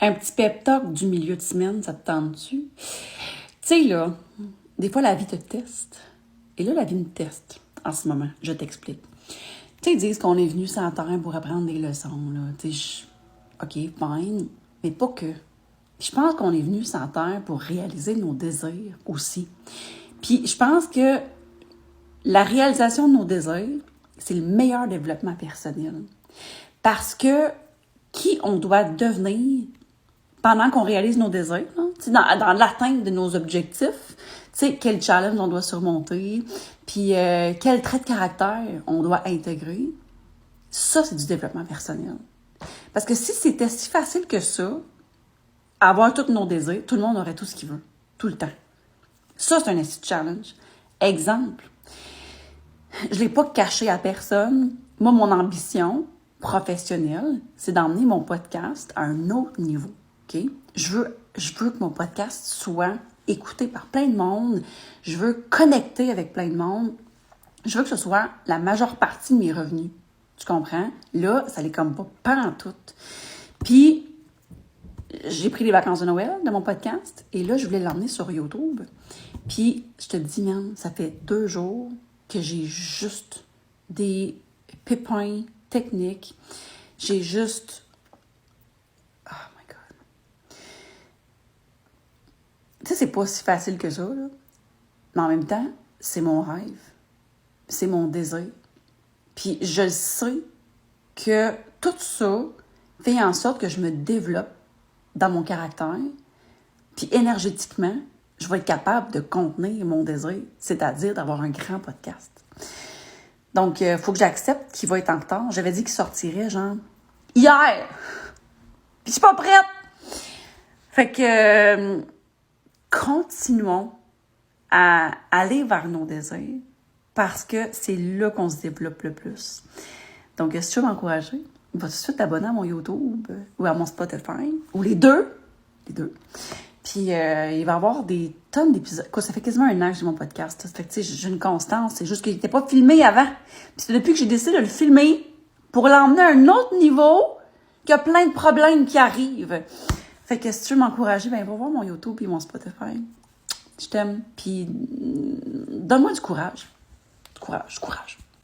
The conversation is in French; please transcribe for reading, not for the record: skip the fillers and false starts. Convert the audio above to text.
Un petit pep talk du milieu de semaine, ça te tente-tu? Tu sais, là, des fois, la vie te teste. Et là, la vie me teste en ce moment. Je t'explique. Tu sais, ils disent qu'on est venu sur la terre pour apprendre des leçons, là. Tu sais, OK, fine, mais pas que. Je pense qu'on est venu sur la terre pour réaliser nos désirs aussi. Puis je pense que la réalisation de nos désirs, c'est le meilleur développement personnel. Parce que qui on doit devenir pendant qu'on réalise nos désirs, là, dans l'atteinte de nos objectifs, quel challenge on doit surmonter, puis quel trait de caractère on doit intégrer, ça, c'est du développement personnel. Parce que si c'était si facile que ça, avoir tous nos désirs, tout le monde aurait tout ce qu'il veut, tout le temps. Ça, c'est un esti de challenge. Exemple, je ne l'ai pas caché à personne. Moi, mon ambition professionnelle, c'est d'emmener mon podcast à un autre niveau. Okay? Je veux que mon podcast soit écouté par plein de monde. Je veux connecter avec plein de monde. Je veux que ce soit la majeure partie de mes revenus. Tu comprends? Là, ça l'est comme pas en tout. Puis, j'ai pris les vacances de Noël de mon podcast et là, je voulais l'emmener sur YouTube. Puis, je te dis, man, ça fait 2 jours que j'ai juste des pépins techniques. J'ai juste... Oh my God. Tu sais, c'est pas si facile que ça, là. Mais en même temps, c'est mon rêve. C'est mon désir. Puis, je sais que tout ça fait en sorte que je me développe dans mon caractère. Puis, énergétiquement, je vais être capable de contenir mon désir, c'est-à-dire d'avoir un grand podcast. Donc, il faut que j'accepte qu'il va être en retard. J'avais dit qu'il sortirait, genre, hier! Puis, je suis pas prête! Fait que, continuons à aller vers nos désirs parce que c'est là qu'on se développe le plus. Donc, si tu veux m'encourager, va tout de suite t'abonner à mon YouTube ou à mon Spotify, ou les deux. Les deux. Puis, il va y avoir des tonnes d'épisodes. Quoi, ça fait quasiment 1 an que j'ai mon podcast. Fait que, tu sais, j'ai une constance. C'est juste qu'il n'était pas filmé avant. Puis, c'est depuis que j'ai décidé de le filmer pour l'emmener à un autre niveau qu'il y a plein de problèmes qui arrivent. Fait que si tu veux m'encourager, ben va voir mon YouTube et mon Spotify. Je t'aime. Puis, donne-moi du courage. Du courage.